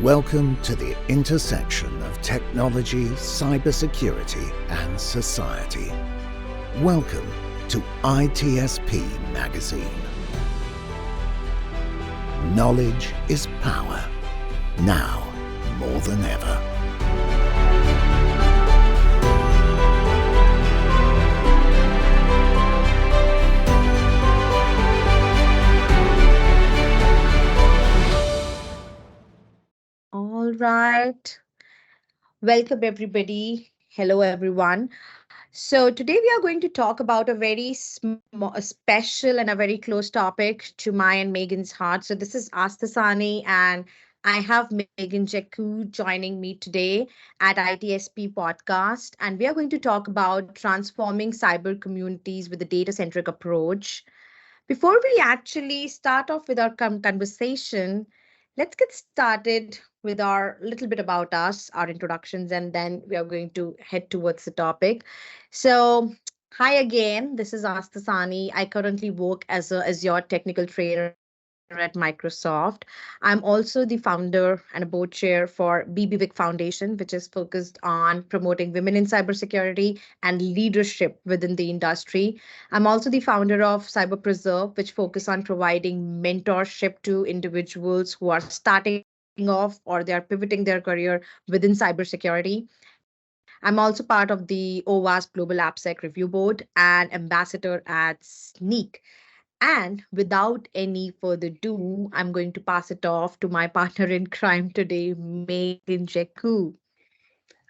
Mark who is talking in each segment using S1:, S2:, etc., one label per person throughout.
S1: Welcome to the intersection of technology, cybersecurity, and society. Welcome to ITSP Magazine. Knowledge is power, now more than ever.
S2: All right. Welcome, everybody. Hello, everyone. So, today we are going to talk about a very special and a very close topic to my and Megan's heart. So, this is Aastha Sahni, and I have Meghan Jacquot joining me today at ITSP podcast. And we are going to talk about transforming cyber communities with a data centric approach. Before we actually start off with our conversation, let's get started with our little bit about us, our introductions, and then we are going to head towards the topic. So, hi again. This is Aastha Sahni. I currently work as a Azure technical trainer at Microsoft. I'm also the founder and a board chair for BBVIC Foundation, which is focused on promoting women in cybersecurity and leadership within the industry. I'm also the founder of Cyber Preserve, which focus on providing mentorship to individuals who are starting off or they are pivoting their career within cybersecurity. I'm also part of the OWASP Global AppSec Review Board and ambassador at Sneak. And without any further ado, I'm going to pass it off to my partner in crime today, Megan Jacquot.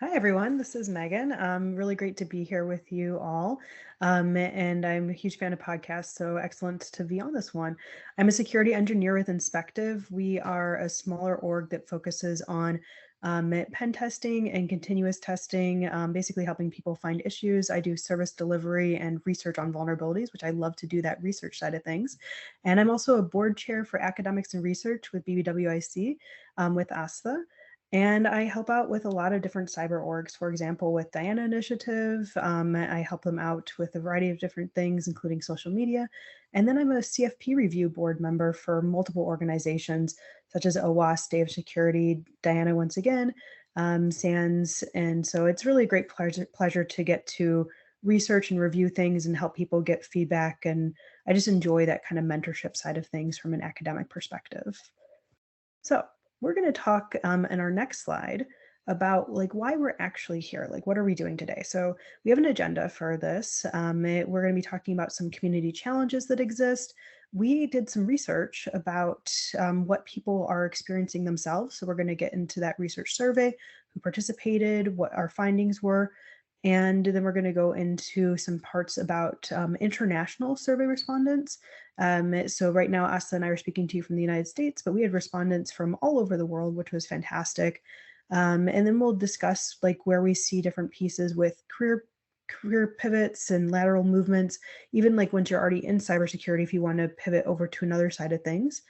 S3: Hi, everyone. This is Megan. Really great to be here with you all. And I'm a huge fan of podcasts, so excellent to be on this one. I'm a security engineer with Inspectiv. We are a smaller org that focuses on pen testing and continuous testing, basically helping people find issues. I do service delivery and research on vulnerabilities, which I love to do that research side of things. And I'm also a board chair for academics and research with BBWIC with Aastha. And I help out with a lot of different cyber orgs. For example, with Diana Initiative, I help them out with a variety of different things, including social media. And then I'm a CFP review board member for multiple organizations, such as OWASP, Day of Security, Diana once again, SANS. And so it's really a great pleasure to get to research and review things and help people get feedback. And I just enjoy that kind of mentorship side of things from an academic perspective. So we're going to talk in our next slide about why we're actually here. What are we doing today? So we have an agenda for this. We're going to be talking about some community challenges that exist. We did some research about what people are experiencing themselves. So we're going to get into that research survey, who participated, what our findings were. And then we're going to go into some parts about international survey respondents. So right now, Aastha and I are speaking to you from the United States, but we had respondents from all over the world, which was fantastic. And then we'll discuss where we see different pieces with career pivots and lateral movements, even once you're already in cybersecurity, if you want to pivot over to another side of things.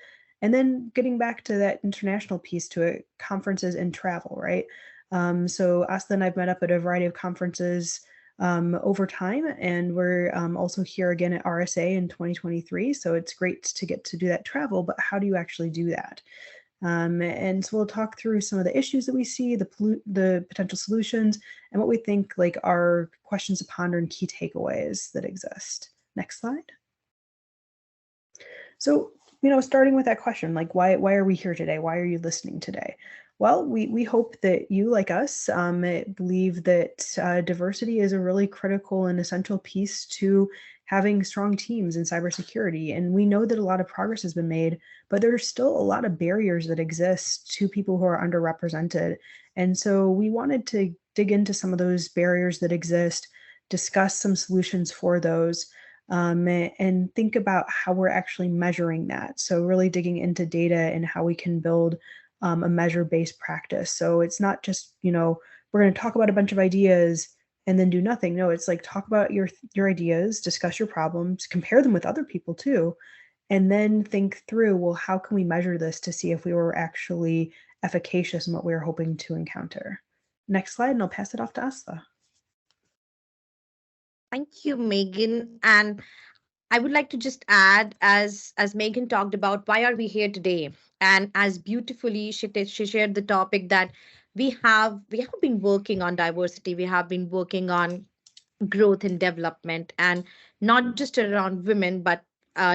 S3: And then getting back to that international piece to it, conferences and travel, right? So Aastha and I've met up at a variety of conferences over time, and we're also here again at RSA in 2023. So it's great to get to do that travel, but how do you actually do that? And so we'll talk through some of the issues that we see, the potential solutions, and what we think are questions to ponder and key takeaways that exist. Next slide. So, starting with that question, why are we here today? Why are you listening today? Well, we hope that you, like us, believe that diversity is a really critical and essential piece to having strong teams in cybersecurity. And we know that a lot of progress has been made, but there's still a lot of barriers that exist to people who are underrepresented. And so we wanted to dig into some of those barriers that exist, discuss some solutions for those, and think about how we're actually measuring that. So really digging into data and how we can build a measure-based practice. So it's not just, we're going to talk about a bunch of ideas and then do nothing. No, it's talk about your ideas, discuss your problems, compare them with other people too, and then think through, well, how can we measure this to see if we were actually efficacious in what we were hoping to encounter? Next slide, and I'll pass it off to Aastha.
S2: Thank you, Megan. And I would like to just add, as Meghan talked about, why are we here today? And as beautifully she shared the topic that we have been working on diversity, we have been working on growth and development, and not just around women, but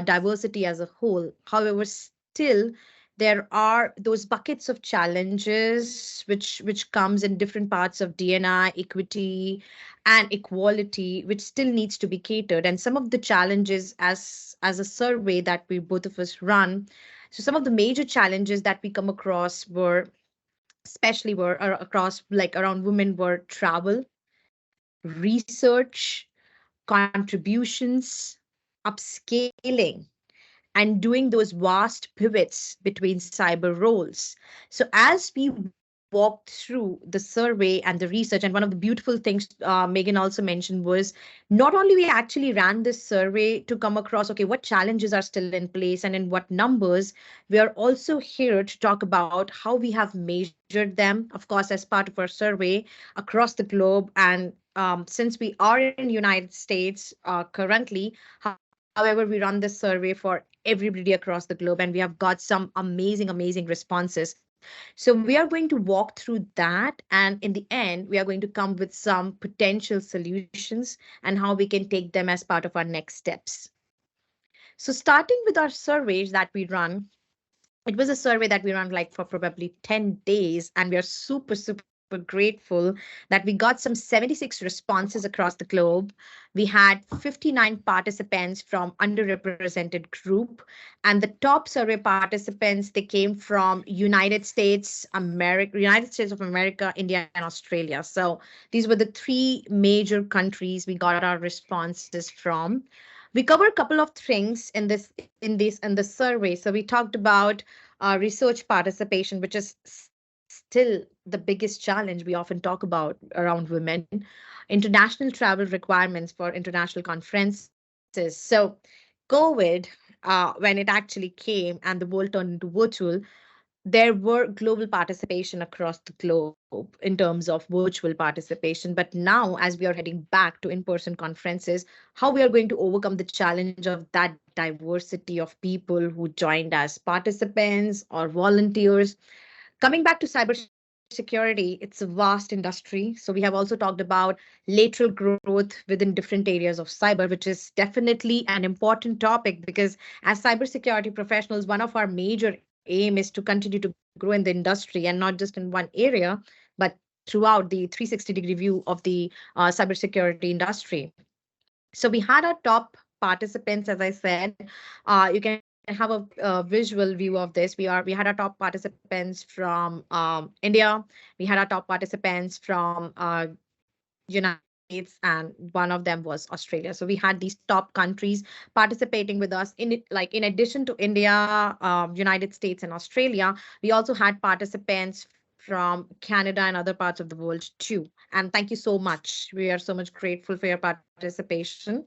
S2: diversity as a whole. However, still there are those buckets of challenges which comes in different parts of DNI, equity, and equality, which still needs to be catered. And some of the challenges, as a survey that we both of us run, so some of the major challenges that we come across were, especially were across like around women, were travel, research, contributions, upscaling, and doing those vast pivots between cyber roles. So, as we walked through the survey and the research, and one of the beautiful things Meghan also mentioned was not only we actually ran this survey to come across, okay, what challenges are still in place and in what numbers, we are also here to talk about how we have measured them, of course, as part of our survey across the globe. And since we are in United States currently, however, we run this survey for everybody across the globe, and we have got some amazing, amazing responses. So we are going to walk through that, and in the end, we are going to come with some potential solutions and how we can take them as part of our next steps. So starting with our surveys that we run, it was a survey that we ran like for probably 10 days, and we are super, super grateful that we got some 76 responses across the globe. We had 59 participants from underrepresented group, and the top survey participants, they came from United States of America, India, and Australia. So these were the three major countries we got our responses from. We cover a couple of things in the survey. So we talked about research participation, which is still the biggest challenge we often talk about around women, international travel requirements for international conferences. So COVID, when it actually came and the world turned into virtual, there were global participation across the globe in terms of virtual participation. But now, as we are heading back to in-person conferences, how we are going to overcome the challenge of that diversity of people who joined as participants or volunteers. Coming back to cybersecurity, it's a vast industry. So we have also talked about lateral growth within different areas of cyber, which is definitely an important topic because as cybersecurity professionals, one of our major aim is to continue to grow in the industry and not just in one area, but throughout the 360-degree view of the cybersecurity industry. So we had our top participants, as I said. You can have a visual view of this. We had our top participants from India. We had our top participants from United States, and one of them was Australia. So we had these top countries participating with us. In it, like in addition to India, United States, and Australia, we also had participants from Canada and other parts of the world too. And thank you so much. We are so much grateful for your participation.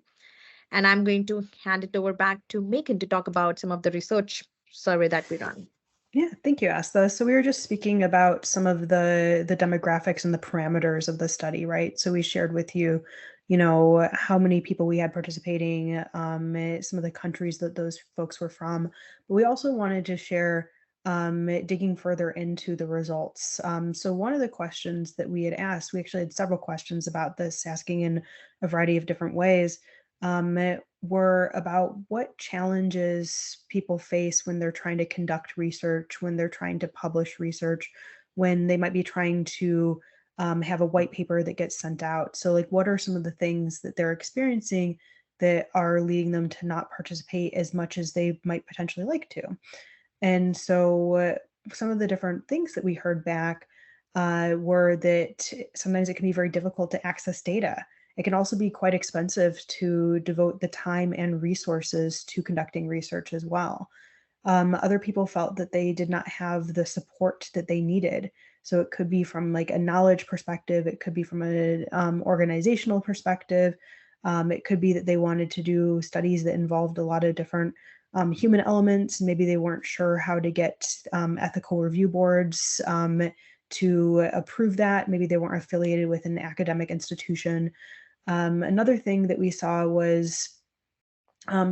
S2: And I'm going to hand it over back to Meghan to talk about some of the research survey that we run.
S3: Yeah, thank you, Aastha. So we were just speaking about some of the demographics and the parameters of the study, right? So we shared with you, how many people we had participating, some of the countries that those folks were from. But we also wanted to share digging further into the results. So one of the questions that we had asked, we actually had several questions about this, asking in a variety of different ways, were about what challenges people face when they're trying to conduct research, when they're trying to publish research, when they might be trying to have a white paper that gets sent out. So like, what are some of the things that they're experiencing that are leading them to not participate as much as they might potentially like to? And so some of the different things that we heard back were that sometimes it can be very difficult to access data. It can also be quite expensive to devote the time and resources to conducting research as well. Other people felt that they did not have the support that they needed. So it could be from like a knowledge perspective, it could be from an organizational perspective. It could be that they wanted to do studies that involved a lot of different human elements. Maybe they weren't sure how to get ethical review boards to approve that. Maybe they weren't affiliated with an academic institution. Another thing that we saw was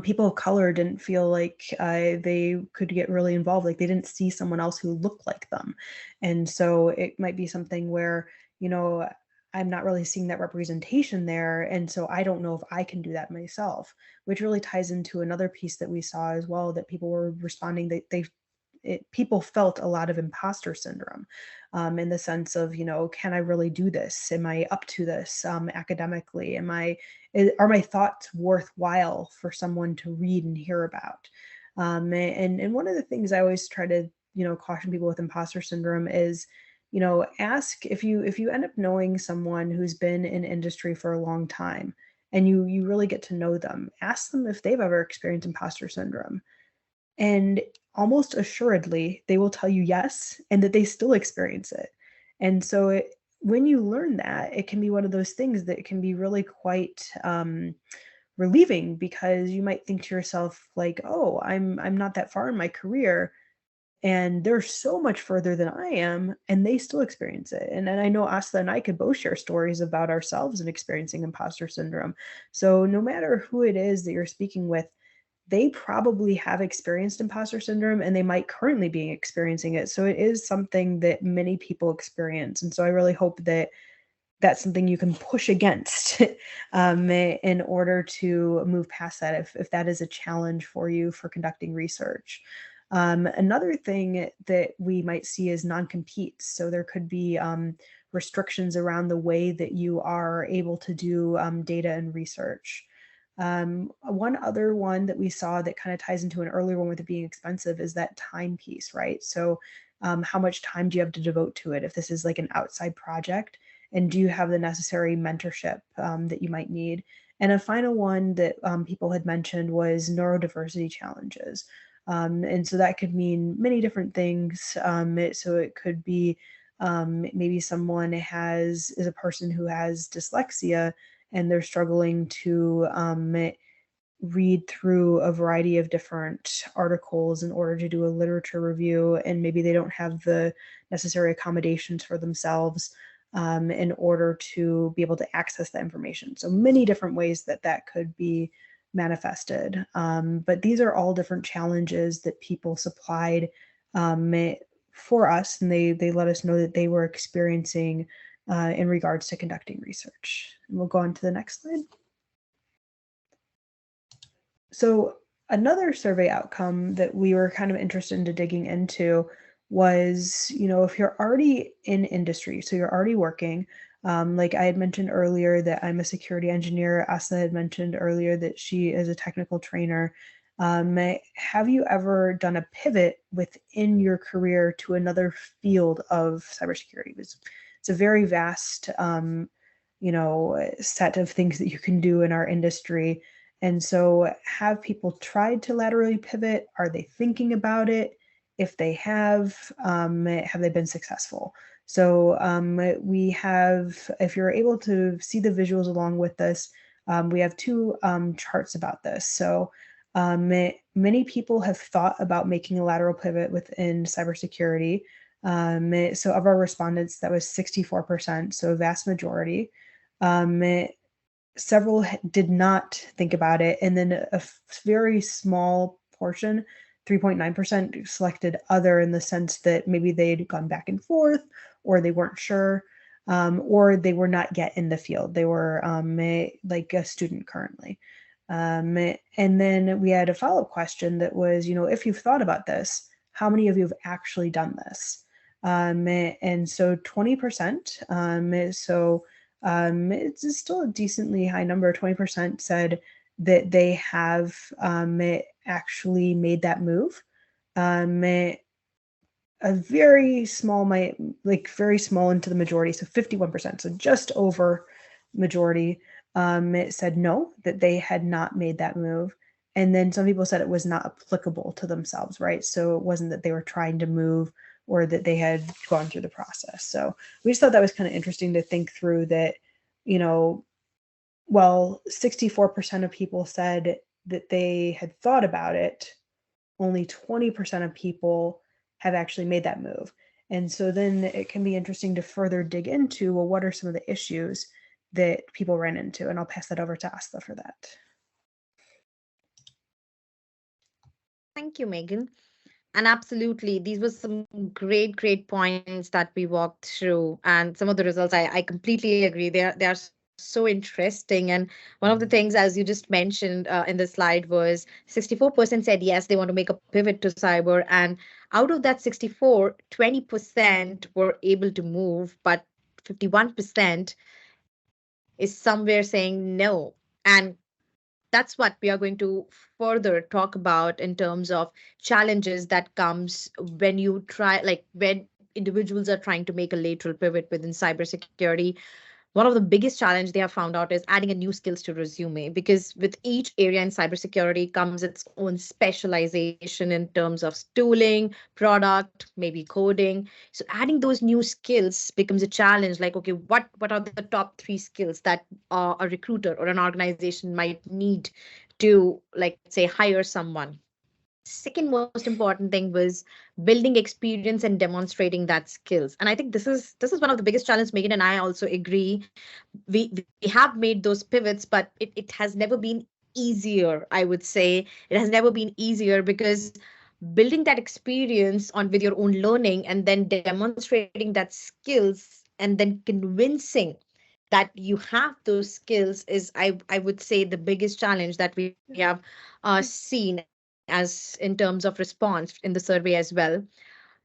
S3: people of color didn't feel like they could get really involved, like they didn't see someone else who looked like them. And so it might be something where, I'm not really seeing that representation there. And so I don't know if I can do that myself, which really ties into another piece that we saw as well, that people were responding that people felt a lot of imposter syndrome, in the sense of, can I really do this? Am I up to this academically? Are my thoughts worthwhile for someone to read and hear about? And one of the things I always try to, caution people with imposter syndrome is, ask if you end up knowing someone who's been in industry for a long time and you really get to know them, ask them if they've ever experienced imposter syndrome. And almost assuredly, they will tell you yes, and that they still experience it. And so when you learn that, it can be one of those things that can be really quite relieving, because you might think to yourself like, oh, I'm not that far in my career, and they're so much further than I am, and they still experience it. And I know Aastha and I could both share stories about ourselves and experiencing imposter syndrome. So no matter who it is that you're speaking with, they probably have experienced imposter syndrome, and they might currently be experiencing it. So it is something that many people experience. And so I really hope that that's something you can push against in order to move past that, if that is a challenge for you for conducting research. Another thing that we might see is non-competes. So there could be restrictions around the way that you are able to do data and research. One other one that we saw that kind of ties into an earlier one with it being expensive is that time piece, right? So how much time do you have to devote to it if this is like an outside project? And do you have the necessary mentorship that you might need? And a final one that people had mentioned was neurodiversity challenges. And so that could mean many different things. So it could be maybe someone is a person who has dyslexia, and they're struggling to read through a variety of different articles in order to do a literature review, and maybe they don't have the necessary accommodations for themselves in order to be able to access that information. So many different ways that could be manifested. But these are all different challenges that people supplied for us, and they let us know that they were experiencing in regards to conducting research. And we'll go on to the next slide. So another survey outcome that we were kind of interested in digging into was, if you're already in industry, so you're already working, like I had mentioned earlier that I'm a security engineer. Aastha had mentioned earlier that she is a technical trainer. Have you ever done a pivot within your career to another field of cybersecurity? It's a very vast, set of things that you can do in our industry. And so have people tried to laterally pivot? Are they thinking about it? If they have they been successful? So we have, if you're able to see the visuals along with this, we have two charts about this. So many people have thought about making a lateral pivot within cybersecurity. So of our respondents, that was 64%, so a vast majority. Several did not think about it, and then a very small portion, 3.9%, selected other, in the sense that maybe they'd gone back and forth, or they weren't sure, or they were not yet in the field. They were like a student currently. And then we had a follow-up question that was, if you've thought about this, how many of you have actually done this? And so 20%, it's still a decently high number. 20% said that they have actually made that move. A very small, very small into the majority, so 51%, so just over majority, it said no, that they had not made that move. And then some people said it was not applicable to themselves, right? So it wasn't that they were trying to move or that they had gone through the process. So we just thought that was kind of interesting to think through that, well, 64% of people said that they had thought about it, only 20% of people have actually made that move. And so then it can be interesting to further dig into, well, what are some of the issues that people ran into? And I'll pass that over to Aastha for that.
S2: Thank you, Megan. And absolutely, these were some great points that we walked through, and some of the results I completely agree. They are so interesting. And one of the things, as you just mentioned in the slide, was 64% said yes, they want to make a pivot to cyber, and out of that 64, 20% were able to move, but 51% is somewhere saying no. And that's what we are going to further talk about in terms of challenges that comes when you try, like when individuals are trying to make a lateral pivot within cybersecurity. One of the biggest challenge they have found out is adding a new skills to resume, because with each area in cybersecurity comes its own specialization in terms of tooling, product, maybe coding. So adding those new skills becomes a challenge. Like, okay, what are the top three skills that a recruiter or an organization might need to, like, say, hire someone? Second most important thing was building experience and demonstrating that skills. And I think this is one of the biggest challenges. Megan and I also agree. We have made those pivots, but it has never been easier. I would say it has never been easier, because building that experience on with your own learning and then demonstrating that skills and then convincing that you have those skills is, I would say, the biggest challenge that we have seen as in terms of response in the survey as well.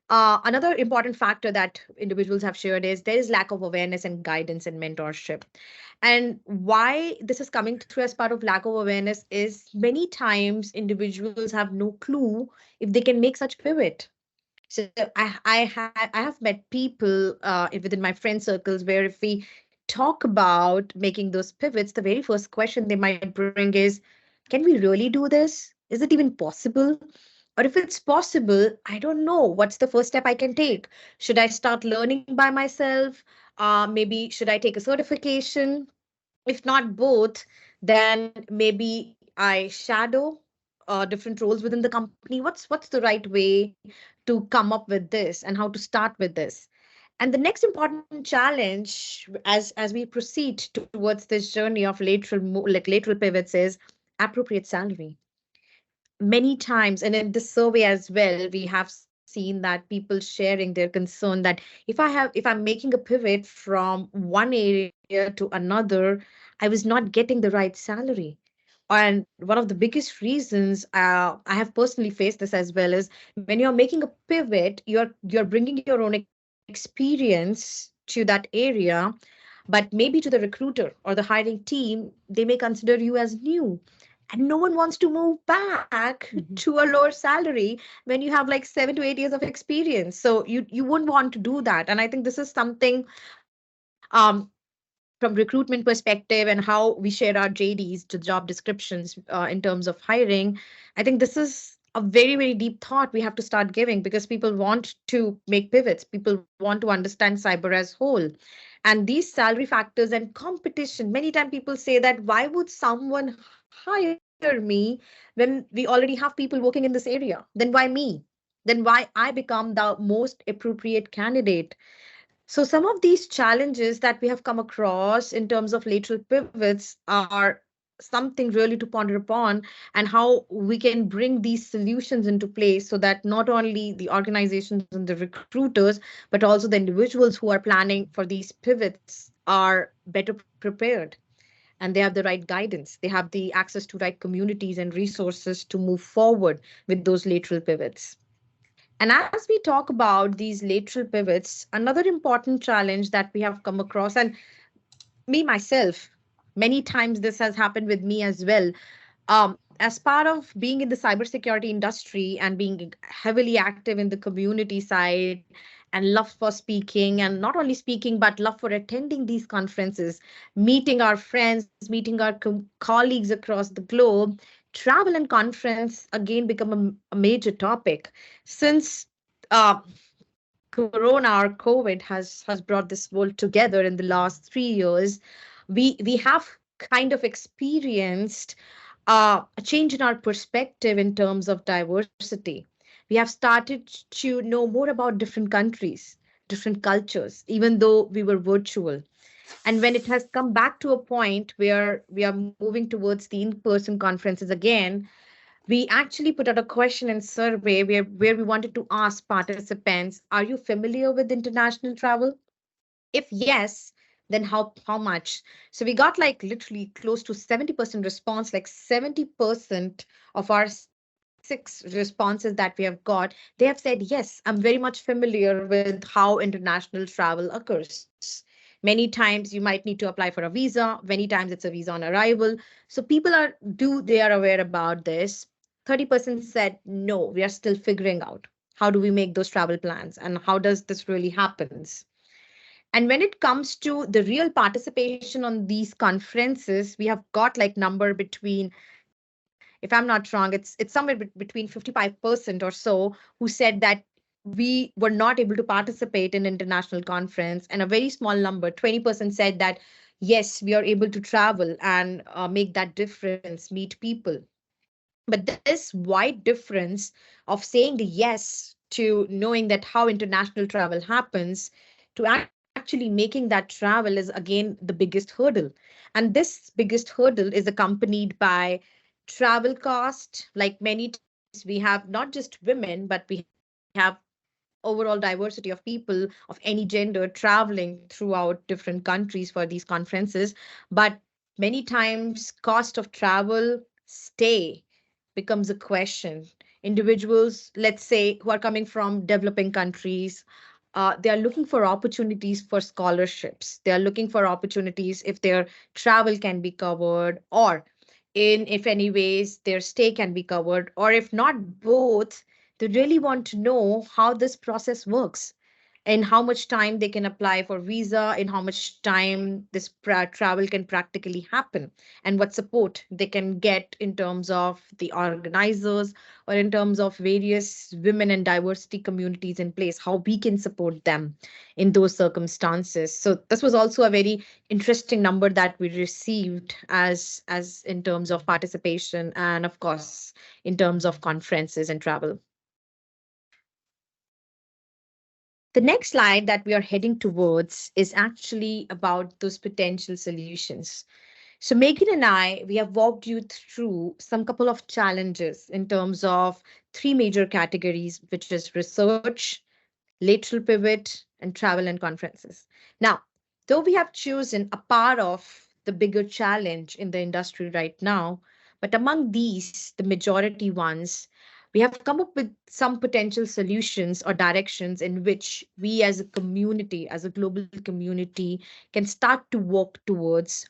S2: Another important factor that individuals have shared is there is lack of awareness and guidance and mentorship. And why this is coming through as part of lack of awareness is many times individuals have no clue if they can make such pivot. So I have met people within my friend circles where if we talk about making those pivots, the very first question they might bring is, can we really do this? Is it even possible? Or if it's possible, I don't know. What's the first step I can take? Should I start learning by myself? Maybe should I take a certification? If not both, then maybe I shadow different roles within the company. What's the right way to come up with this, and how to start with this? And the next important challenge, as we proceed towards this journey of lateral pivots, is appropriate salary. Many times, and in this survey as well, we have seen that people sharing their concern that if I'm making a pivot from one area to another, I was not getting the right salary. And one of the biggest reasons, I have personally faced this as well, is when you're making a pivot, you're bringing your own experience to that area, but maybe to the recruiter or the hiring team, they may consider you as new, and no one wants to move back
S3: Mhm.
S2: to a lower salary when you have like 7 to 8 years of experience. So you wouldn't want to do that. And I think this is something, from recruitment perspective and how we share our JDs, to job descriptions, in terms of hiring, I think this is a very deep thought we have to start giving, because people want to make pivots. People want to understand cyber as whole. And these salary factors and competition, many times people say that, why would someone hire me when we already have people working in this area? Then why me? Then why I become the most appropriate candidate? So some of these challenges that we have come across in terms of lateral pivots are something really to ponder upon, and how we can bring these solutions into place so that not only the organizations and the recruiters, but also the individuals who are planning for these pivots are better prepared, and they have the right guidance. They have the access to right communities and resources to move forward with those lateral pivots. And as we talk about these lateral pivots, another important challenge that we have come across, and me myself, many times this has happened with me as well. As part of being in the cybersecurity industry and being heavily active in the community side, and love for speaking, and not only speaking, but love for attending these conferences, meeting our friends, meeting our colleagues across the globe, travel and conference again become a major topic since uh, Corona or COVID has brought this world together in the last 3 years. We have kind of experienced a change in our perspective in terms of diversity. We have started to know more about different countries, different cultures, even though we were virtual. And when it has come back to a point where we are moving towards the in-person conferences again, We actually put out a question and survey where we wanted to ask participants, are you familiar with international travel? If yes, then how much? So we got like literally close to 70% response, like 70% of our six responses that we have got, they have said, yes, I'm very much familiar with how international travel occurs. Many times you might need to apply for a visa, many times it's a visa on arrival. So people they are aware about this. 30% said no, we are still figuring out how do we make those travel plans and how does this really happens. And when it comes to the real participation on these conferences, we have got like number between, if I'm not wrong, it's somewhere between 55% or so who said that we were not able to participate in international conference, and a very small number, 20% said that yes, we are able to travel and make that difference, meet people. But this wide difference of saying the yes to knowing that how international travel happens to actually making that travel is again the biggest hurdle. And this biggest hurdle is accompanied by travel cost. Like many times we have not just women, but we have overall diversity of people of any gender traveling throughout different countries for these conferences. But many times cost of travel stay becomes a question. Individuals, let's say, who are coming from developing countries, they are looking for opportunities for scholarships. They are looking for opportunities if their travel can be covered, or in if any ways their stay can be covered, or if not both, they really want to know how this process works, in how much time they can apply for visa, in how much time this travel can practically happen, and what support they can get in terms of the organizers or in terms of various women and diversity communities in place, how we can support them in those circumstances. So this was also a very interesting number that we received as in terms of participation, and of course in terms of conferences and travel. The next slide that we are heading towards is actually about those potential solutions. So Megan and I, we have walked you through some couple of challenges in terms of three major categories, which is research, lateral pivot, and travel and conferences. Now, though we have chosen a part of the bigger challenge in the industry right now, but among these, the majority ones, we have come up with some potential solutions or directions in which we as a community, as a global community, can start to work towards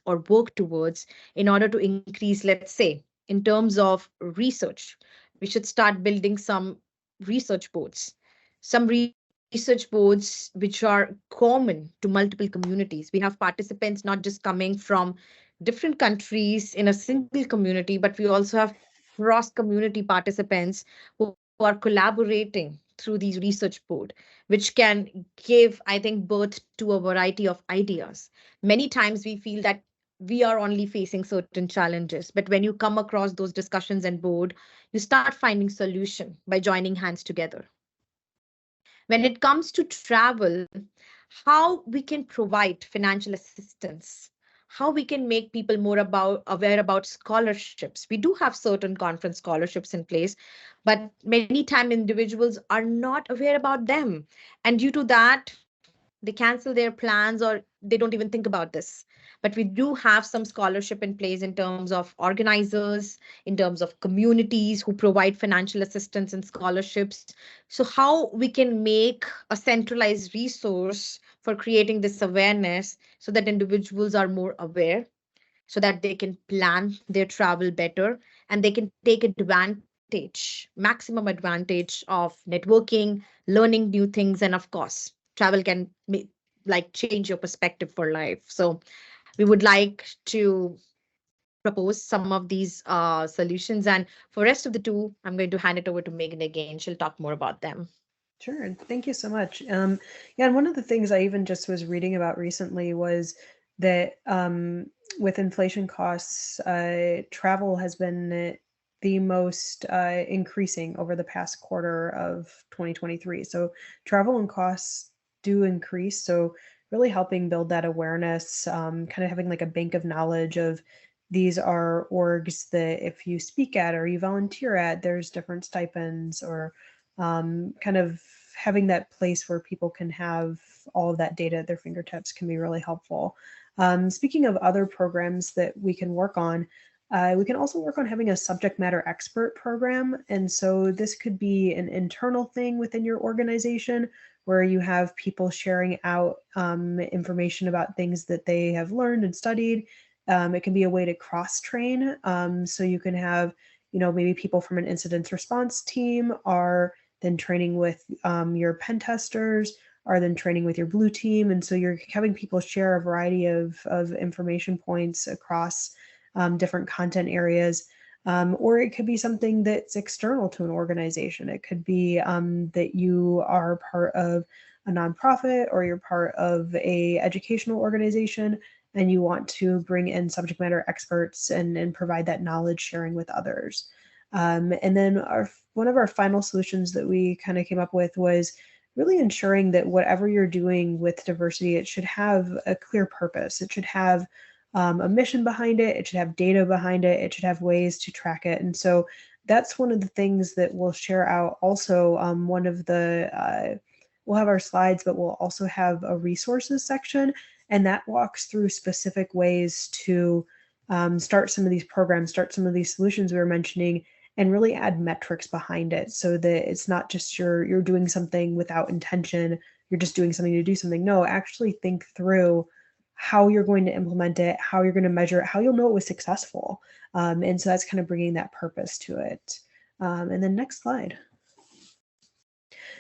S2: in order to increase, let's say, in terms of research. We should start building some research boards, some research boards which are common to multiple communities. We have participants not just coming from different countries in a single community, but we also have cross community participants who are collaborating through these research board, which can give, I think, birth to a variety of ideas. Many times we feel that we are only facing certain challenges, but when you come across those discussions and board, you start finding solution by joining hands together. When it comes to travel, how we can provide financial assistance, how we can make people more aware about scholarships. We do have certain conference scholarships in place, but many time individuals are not aware about them. And due to that, they cancel their plans or they don't even think about this. But we do have some scholarship in place in terms of organizers, in terms of communities who provide financial assistance and scholarships. So how we can make a centralized resource for creating this awareness so that individuals are more aware, so that they can plan their travel better and they can take advantage, maximum advantage of networking, learning new things, and of course, travel can like change your perspective for life. So we would like to propose some of these solutions. And for rest of the two, I'm going to hand it over to Megan again. She'll talk more about them.
S3: Sure. Thank you so much. Yeah, and one of the things I even just was reading about recently was that with inflation costs, travel has been the most increasing over the past quarter of 2023. So travel and costs do increase. So really helping build that awareness, kind of having like a bank of knowledge of these are orgs that if you speak at or you volunteer at, there's different stipends, or kind of having that place where people can have all of that data at their fingertips can be really helpful. Speaking of other programs that we can work on, we can also work on having a subject matter expert program. And so this could be an internal thing within your organization where you have people sharing out information about things that they have learned and studied. It can be a way to cross-train. So you can have, maybe people from an incident response team are then training with your pen testers, are then training with your blue team. And so you're having people share a variety of information points across different content areas. Or it could be something that's external to an organization. It could be that you are part of a nonprofit or you're part of a educational organization and you want to bring in subject matter experts and provide that knowledge sharing with others. And then one of our final solutions that we kind of came up with was really ensuring that whatever you're doing with diversity, it should have a clear purpose. It should have a mission behind it. It should have data behind it. It should have ways to track it. And so that's one of the things that we'll share out. Also, one of the, we'll have our slides, but we'll also have a resources section. And that walks through specific ways to start some of these programs, start some of these solutions we were mentioning, and really add metrics behind it so that it's not just you're doing something without intention, you're just doing something to do something. No, actually think through how you're going to implement it, how you're going to measure it, how you'll know it was successful. And so that's kind of bringing that purpose to it. And then next slide.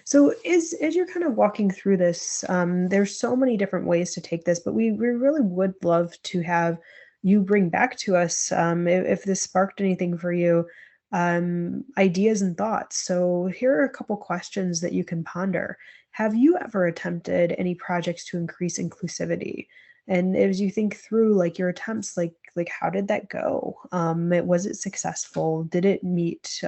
S3: So as you're kind of walking through this, there's so many different ways to take this, but we really would love to have you bring back to us, if this sparked anything for you, ideas and thoughts. So here are a couple questions that you can ponder. Have you ever attempted any projects to increase inclusivity? And as you think through like your attempts, like how did that go? Was it successful? Did it meet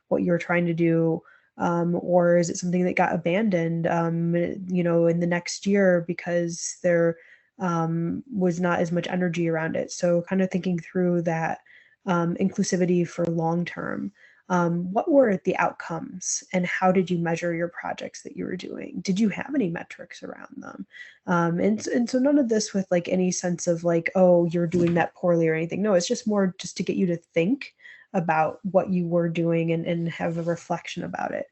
S3: what you were trying to do? Or is it something that got abandoned, in the next year because there was not as much energy around it? So kind of thinking through that inclusivity for long term. What were the outcomes and how did you measure your projects that you were doing? Did you have any metrics around them? And so none of this with like any sense of like, oh, you're doing that poorly or anything. No, it's just more just to get you to think about what you were doing and have a reflection about it.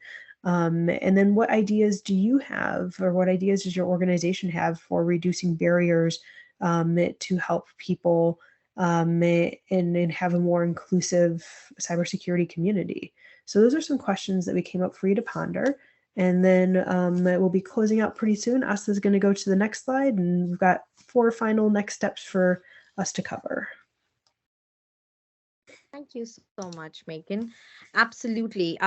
S3: And then what ideas do you have, or what ideas does your organization have for reducing barriers to help people and have a more inclusive cybersecurity community? So those are some questions that we came up for you to ponder. And then we'll be closing out pretty soon. Aastha is going to go to the next slide, and we've got 4 final next steps for us to cover.
S2: Thank you so much, Meghan. Absolutely.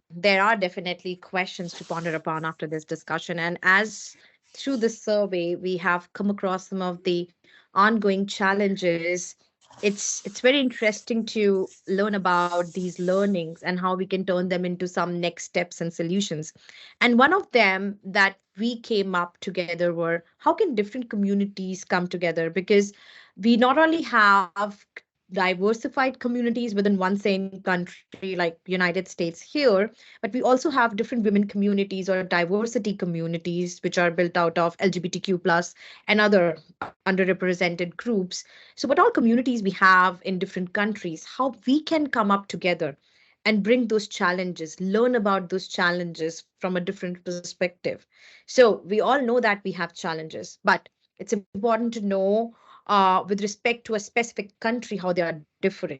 S2: There are definitely questions to ponder upon after this discussion. And as through this survey, we have come across some of the ongoing challenges. It's very interesting to learn about these learnings and how we can turn them into some next steps and solutions. And one of them that we came up together were, how can different communities come together? Because we not only have diversified communities within one same country like United States here, but we also have different women communities or diversity communities which are built out of LGBTQ plus and other underrepresented groups. So what all communities we have in different countries, how we can come up together and bring those challenges, learn about those challenges from a different perspective. So we all know that we have challenges, but it's important to know with respect to a specific country, how they are differing.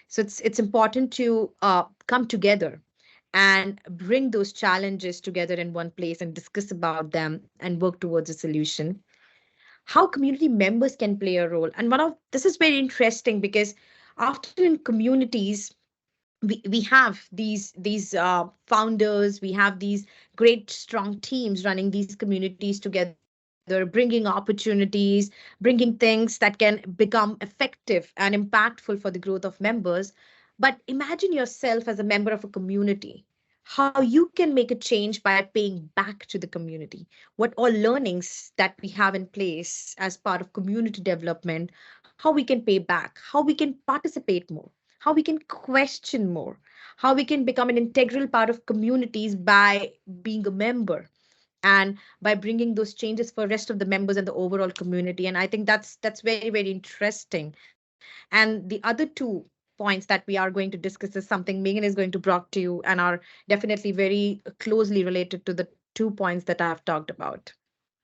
S2: So it's important to come together and bring those challenges together in one place and discuss about them and work towards a solution. How community members can play a role. And this is very interesting because often in communities, we have these founders, we have these great strong teams running these communities together, bringing opportunities, bringing things that can become effective and impactful for the growth of members. But imagine yourself as a member of a community, how you can make a change by paying back to the community. What all learnings that we have in place as part of community development, how we can pay back, how we can participate more, how we can question more, how we can become an integral part of communities by being a member and by bringing those changes for rest of the members and the overall community. And I think that's very, very interesting. And the other two points that we are going to discuss is something Megan is going to bring to you and are definitely very closely related to the 2 points that I have talked about.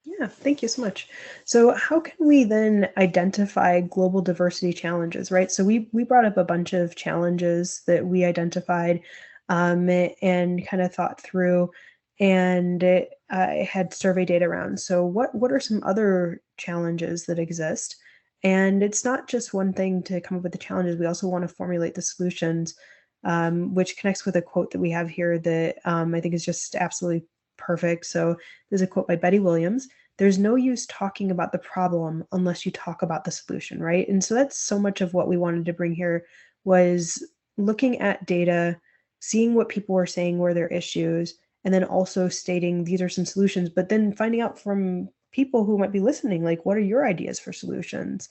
S3: Yeah, thank you so much. So how can we then identify global diversity challenges, right? So we brought up a bunch of challenges that we identified and kind of thought through, and I had survey data around. So what are some other challenges that exist? And it's not just one thing to come up with the challenges. We also want to formulate the solutions, which connects with a quote that we have here that I think is just absolutely perfect. So there's a quote by Betty Williams: "There's no use talking about the problem unless you talk about the solution," right? And so that's so much of what we wanted to bring here, was looking at data, seeing what people were saying were their issues, and then also stating these are some solutions, but then finding out from people who might be listening, like, what are your ideas for solutions?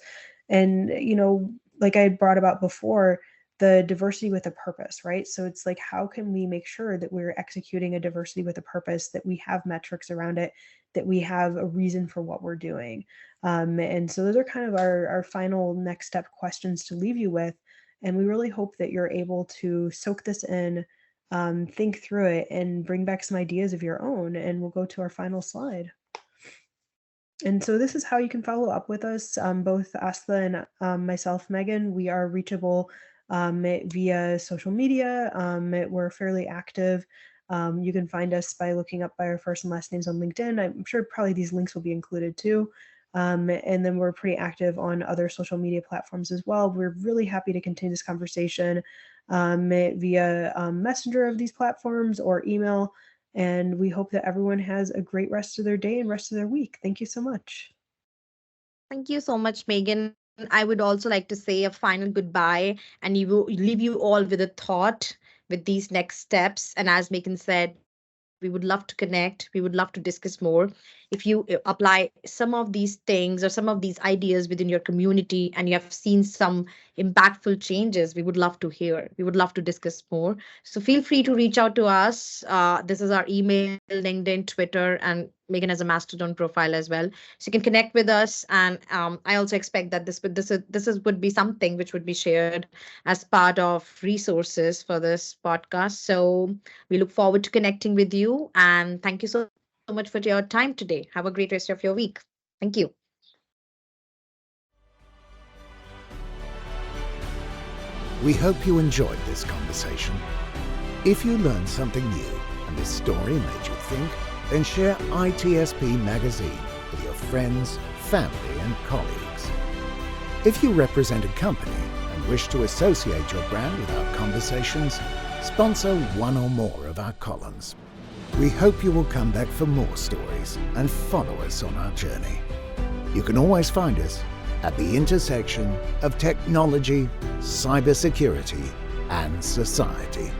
S3: And, like I brought about before, the diversity with a purpose, right? So it's like, how can we make sure that we're executing a diversity with a purpose, that we have metrics around it, that we have a reason for what we're doing? And so those are kind of our final next step questions to leave you with. And we really hope that you're able to soak this in, think through it, and bring back some ideas of your own. And we'll go to our final slide. And so this is how you can follow up with us, both Aastha and myself, Megan. We are reachable via social media. We're fairly active. You can find us by looking up by our first and last names on LinkedIn. I'm sure probably these links will be included too. And then we're pretty active on other social media platforms as well. We're really happy to continue this conversation via messenger of these platforms or email. And we hope that everyone has a great rest of their day and rest of their week. Thank you so much.
S2: Thank you so much, Megan. I would also like to say a final goodbye and leave you all with a thought with these next steps. And as Megan said, we would love to connect. We would love to discuss more. If you apply some of these things or some of these ideas within your community and you have seen some impactful changes, we would love to hear. We would love to discuss more. So feel free to reach out to us. This is our email, LinkedIn, Twitter, and Megan has a Mastodon profile as well. So you can connect with us. And I also expect that would be something which would be shared as part of resources for this podcast. So we look forward to connecting with you. And thank you so much for your time today. Have a great rest of your week. Thank you.
S1: We hope you enjoyed this conversation. If you learned something new and this story made you think, then share ITSPmagazine with your friends, family, and colleagues. If you represent a company and wish to associate your brand with our conversations, sponsor one or more of our columns. We hope you will come back for more stories and follow us on our journey. You can always find us at the intersection of technology, cybersecurity, and society.